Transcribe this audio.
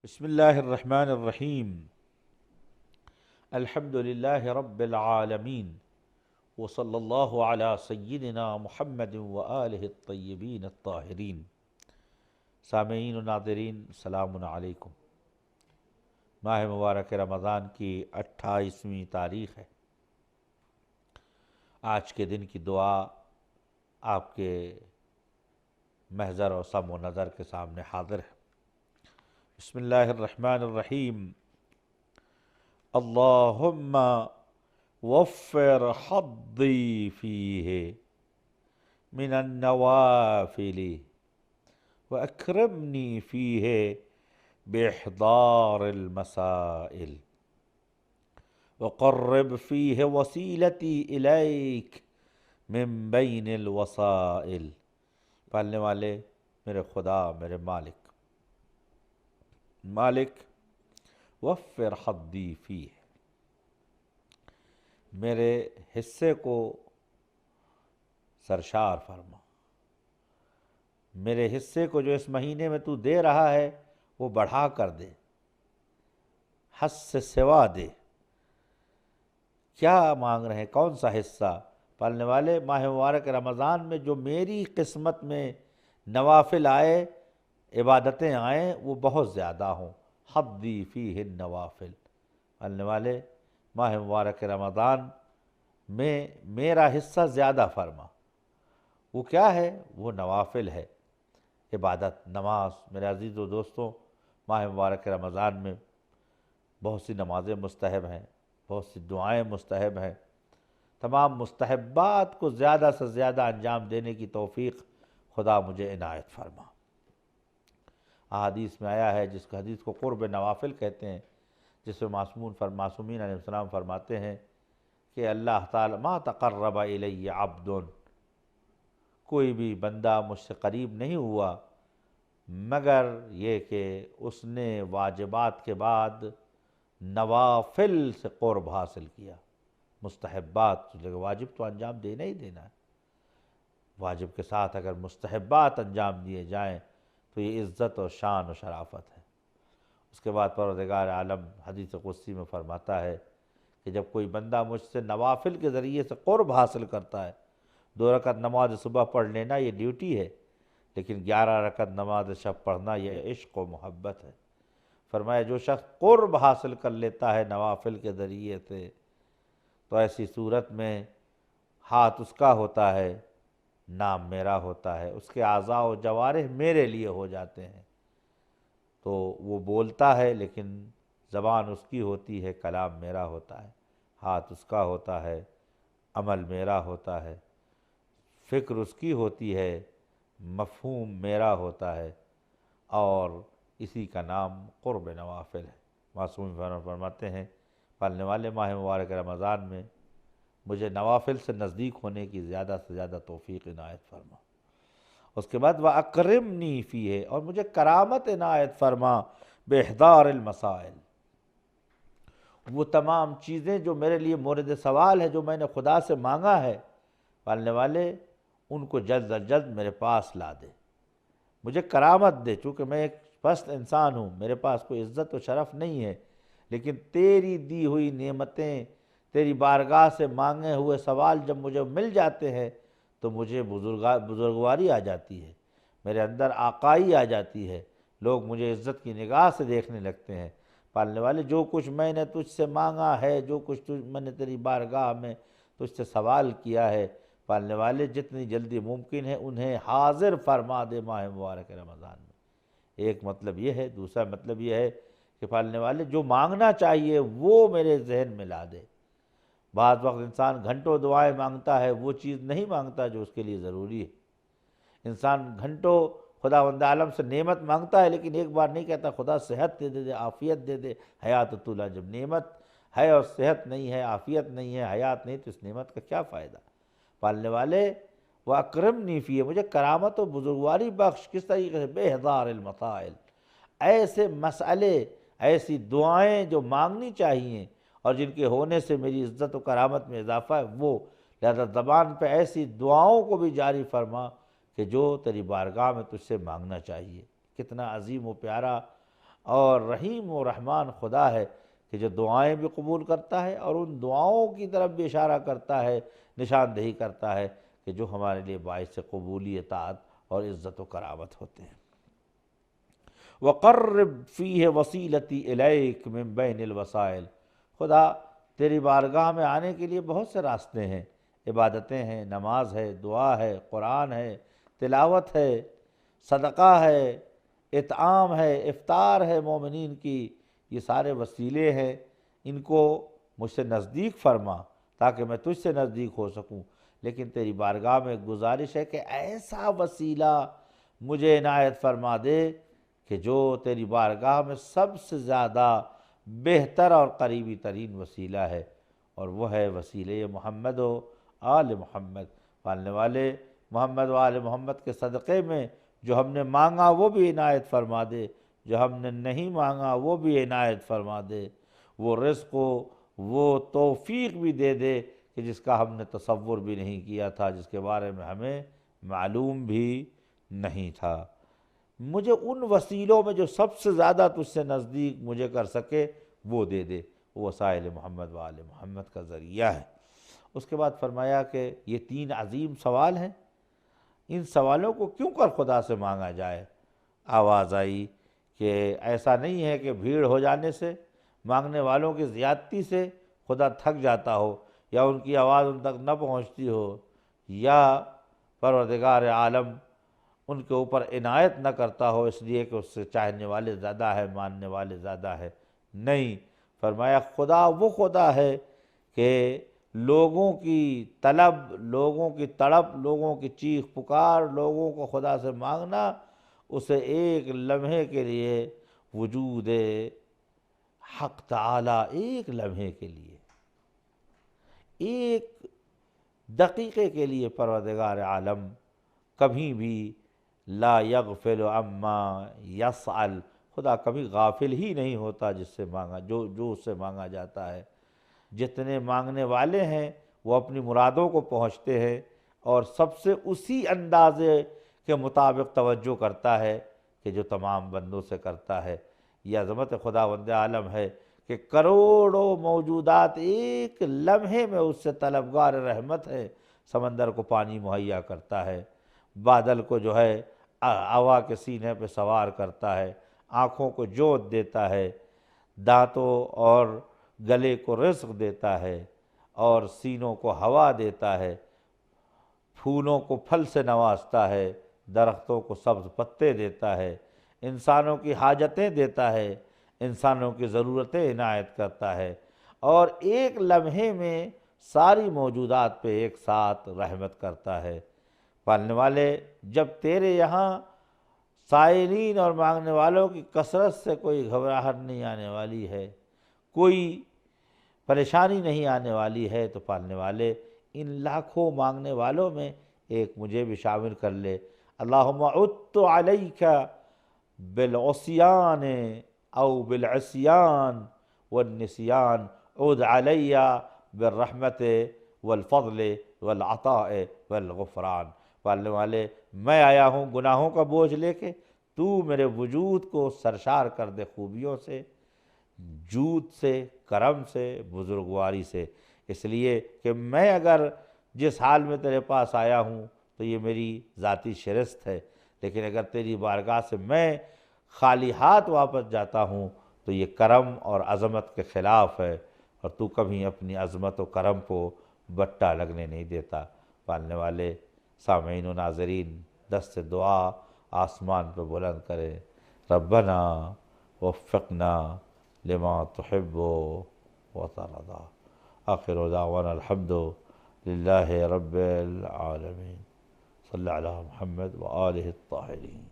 بسم اللہ الرحمن الرحیم الحمد للہ رب العالمین وصلی اللہ علی سیدنا محمد وآلہ الطیبین الطاہرین۔ سامعین و ناظرین السلام علیکم۔ ماہ مبارک رمضان کی 28ویں تاریخ ہے۔ آج کے دن کی دعا آپ کے محضر و سم و نظر کے سامنے حاضر ہے۔ بسم اللہ الرحمن الرحیم۔ اللہم وفر حظی فیہ من النوافل واکرمنی فیہ باحضار المسائل وقرب فیہ وسیلتی الیک من بین الوسائل۔ پالنے والے میرے خدا، میرے مالک وفر حظی فیہ، میرے حصے کو سرشار فرما، میرے حصے کو جو اس مہینے میں تو دے رہا ہے وہ بڑھا کر دے، حد سے سوا دے۔ کیا مانگ رہے ہیں؟ کون سا حصہ؟ پالنے والے ماہ مبارک رمضان میں جو میری قسمت میں نوافل آئے، عبادتیں آئیں، وہ بہت زیادہ ہوں۔ حظی فیہ النوافل، پالنے والے ماہ مبارک رمضان میں میرا حصہ زیادہ فرما۔ وہ کیا ہے؟ وہ نوافل ہے، عبادت، نماز۔ میرے عزیز و دوستوں، ماہ مبارک رمضان میں بہت سی نمازیں مستحب ہیں، بہت سی دعائیں مستحب ہیں۔ تمام مستحبات کو زیادہ سے زیادہ انجام دینے کی توفیق خدا مجھے عنایت فرما۔ احادیث میں آیا ہے، جس حدیث کو قرب نوافل کہتے ہیں، جس میں معصومین علیہ السلام فرماتے ہیں کہ اللہ تعالی ما تقرب الی عبد، کوئی بھی بندہ مجھ سے قریب نہیں ہوا مگر یہ کہ اس نے واجبات کے بعد نوافل سے قرب حاصل کیا۔ مستحبات، واجب تو انجام دینا ہی دینا ہے، واجب کے ساتھ اگر مستحبات انجام دیے جائیں تو یہ عزت و شان و شرافت ہے۔ اس کے بعد پروردگار عالم حدیث قدسی میں فرماتا ہے کہ جب کوئی بندہ مجھ سے نوافل کے ذریعے سے قرب حاصل کرتا ہے، 2 رکعت نماز صبح پڑھ لینا یہ ڈیوٹی ہے، لیکن 11 رکعت نماز شب پڑھنا یہ عشق و محبت ہے۔ فرمایا جو شخص قرب حاصل کر لیتا ہے نوافل کے ذریعے سے، تو ایسی صورت میں ہاتھ اس کا ہوتا ہے، نام میرا ہوتا ہے، اس کے اعضاء و جوارح میرے لیے ہو جاتے ہیں۔ تو وہ بولتا ہے لیکن زبان اس کی ہوتی ہے، کلام میرا ہوتا ہے، ہاتھ اس کا ہوتا ہے، عمل میرا ہوتا ہے، فکر اس کی ہوتی ہے، مفہوم میرا ہوتا ہے، اور اسی کا نام قرب نوافل ہے۔ معصوم فرماتے ہیں پالنے والے ماہ مبارک رمضان میں مجھے نوافل سے نزدیک ہونے کی زیادہ سے زیادہ توفیق عنایت فرما۔ اس کے بعد وَأَكْرِمْنِي فِيهِ، اور مجھے کرامت عنایت فرما بِإِحْضَارِ الْمَسَائِل، وہ تمام چیزیں جو میرے لیے مورد سوال ہے، جو میں نے خدا سے مانگا ہے، پالنے والے ان کو جلد از جلد میرے پاس لا دے، مجھے کرامت دے۔ چونکہ میں ایک پست انسان ہوں، میرے پاس کوئی عزت و شرف نہیں ہے، لیکن تیری دی ہوئی نعمتیں، تیری بارگاہ سے مانگے ہوئے سوال جب مجھے مل جاتے ہیں تو مجھے بزرگواری آ جاتی ہے، میرے اندر آقائی آ جاتی ہے، لوگ مجھے عزت کی نگاہ سے دیکھنے لگتے ہیں۔ پالنے والے جو کچھ میں نے تجھ سے مانگا ہے، جو کچھ میں نے تیری بارگاہ میں تجھ سے سوال کیا ہے، پالنے والے جتنی جلدی ممکن ہے انہیں حاضر فرما دے ماہ مبارک رمضان میں۔ ایک مطلب یہ ہے۔ دوسرا مطلب یہ ہے کہ پالنے والے جو مانگنا چاہیے وہ میرے ذہن میں لا دے۔ بعض وقت انسان گھنٹوں دعائیں مانگتا ہے، وہ چیز نہیں مانگتا جو اس کے لیے ضروری ہے۔ انسان گھنٹوں خداوند عالم سے نعمت مانگتا ہے، لیکن ایک بار نہیں کہتا خدا صحت دے دے، عافیت دے دے، حیات طولہ۔ جب نعمت ہے اور صحت نہیں ہے، عافیت نہیں ہے، حیات نہیں، تو اس نعمت کا کیا فائدہ؟ پالنے والے وَأَكْرِمْنِي فِيهِ، مجھے کرامت و بزرگواری بخش۔ کس طریقے سے؟ بِإِحْضَارِ الْمَسَائِل، ایسے مسئلے، ایسی دعائیں جو مانگنی چاہیے اور جن کے ہونے سے میری عزت و کرامت میں اضافہ ہے، وہ لہذا زبان پہ ایسی دعاؤں کو بھی جاری فرما کہ جو تیری بارگاہ میں تجھ سے مانگنا چاہیے۔ کتنا عظیم و پیارا اور رحیم و رحمان خدا ہے کہ جو دعائیں بھی قبول کرتا ہے اور ان دعاؤں کی طرف بھی اشارہ کرتا ہے، نشاندہی کرتا ہے کہ جو ہمارے لیے باعث قبولی اطاعت اور عزت و کرامت ہوتے ہیں۔ وَقَرِّبْ فِيهِ وَسِيلَتِي إِلَيْكَ مِن بَيْنِ الْوَسَائِلِ، خدا تیری بارگاہ میں آنے کے لیے بہت سے راستے ہیں، عبادتیں ہیں، نماز ہے، دعا ہے، قرآن ہے، تلاوت ہے، صدقہ ہے، اطعام ہے، افطار ہے مومنین کی، یہ سارے وسیلے ہیں، ان کو مجھ سے نزدیک فرما تاکہ میں تجھ سے نزدیک ہو سکوں۔ لیکن تیری بارگاہ میں گزارش ہے کہ ایسا وسیلہ مجھے عنایت فرما دے کہ جو تیری بارگاہ میں سب سے زیادہ بہتر اور قریبی ترین وسیلہ ہے، اور وہ ہے وسیلہ محمد و آل محمد۔ پالنے والے محمد و آل محمد کے صدقے میں جو ہم نے مانگا وہ بھی عنایت فرما دے، جو ہم نے نہیں مانگا وہ بھی عنایت فرما دے، وہ رزق و وہ توفیق بھی دے دے کہ جس کا ہم نے تصور بھی نہیں کیا تھا، جس کے بارے میں ہمیں معلوم بھی نہیں تھا۔ مجھے ان وسیلوں میں جو سب سے زیادہ تجھ سے نزدیک مجھے کر سکے وہ دے دے، وہ وسائل محمد و آل محمد کا ذریعہ ہے۔ اس کے بعد فرمایا کہ یہ 3 عظیم سوال ہیں، ان سوالوں کو کیوں کر خدا سے مانگا جائے؟ آواز آئی کہ ایسا نہیں ہے کہ بھیڑ ہو جانے سے، مانگنے والوں کی زیادتی سے خدا تھک جاتا ہو، یا ان کی آواز ان تک نہ پہنچتی ہو، یا پروردگار عالم ان کے اوپر عنایت نہ کرتا ہو اس لیے کہ اس سے چاہنے والے زیادہ ہیں، ماننے والے زیادہ ہیں۔ نہیں، فرمایا خدا وہ خدا ہے کہ لوگوں کی طلب، لوگوں کی تڑپ، لوگوں کی چیخ پکار، لوگوں کو خدا سے مانگنا، اسے ایک لمحے کے لیے وجود حق تعالی، ایک لمحے کے لیے، ایک دقیقے کے لیے پروردگار عالم کبھی بھی لا یغفل عما یسأل، خدا کبھی غافل ہی نہیں ہوتا جس سے مانگا، جو اس سے مانگا جاتا ہے۔ جتنے مانگنے والے ہیں وہ اپنی مرادوں کو پہنچتے ہیں، اور سب سے اسی اندازے کے مطابق توجہ کرتا ہے کہ جو تمام بندوں سے کرتا ہے۔ یہ عظمت خداوند عالم ہے کہ کروڑوں موجودات ایک لمحے میں اس سے طلبگار رحمت ہے۔ سمندر کو پانی مہیا کرتا ہے، بادل کو جو ہے ہوا کے سینے پہ سوار کرتا ہے، آنکھوں کو جوت دیتا ہے، دانتوں اور گلے کو رزق دیتا ہے، اور سینوں کو ہوا دیتا ہے، پھولوں کو پھل سے نوازتا ہے، درختوں کو سبز پتے دیتا ہے، انسانوں کی حاجتیں دیتا ہے، انسانوں کی ضرورتیں عنایت کرتا ہے، اور ایک لمحے میں ساری موجودات پہ ایک ساتھ رحمت کرتا ہے۔ پالنے والے، جب تیرے یہاں سائلین اور مانگنے والوں کی کثرت سے کوئی گھبراہٹ نہیں آنے والی ہے، کوئی پریشانی نہیں آنے والی ہے، تو پالنے والے ان لاکھوں مانگنے والوں میں ایک مجھے بھی شامل کر لے۔ اللہم عدت علیک بالعصیان او بالعصیان والنسیان، عد علی بالرحمت والفضل والعطاء والغفران۔ پالنے والے، میں آیا ہوں گناہوں کا بوجھ لے کے، تو میرے وجود کو سرشار کر دے خوبیوں سے، جود سے، کرم سے، بزرگواری سے، اس لیے کہ میں اگر جس حال میں تیرے پاس آیا ہوں تو یہ میری ذاتی شرست ہے، لیکن اگر تیری بارگاہ سے میں خالی ہاتھ واپس جاتا ہوں تو یہ کرم اور عظمت کے خلاف ہے، اور تو کبھی اپنی عظمت و کرم کو بٹا لگنے نہیں دیتا۔ پالنے والے، سامعین و ناظرین، دست دعا آسمان پہ بلند کرے، ربنا وفقنا لما تحب وترضى۔ آخر دعوانا الحمد للہ رب العالمین، صلی علی محمد وآلہ الطاہرین۔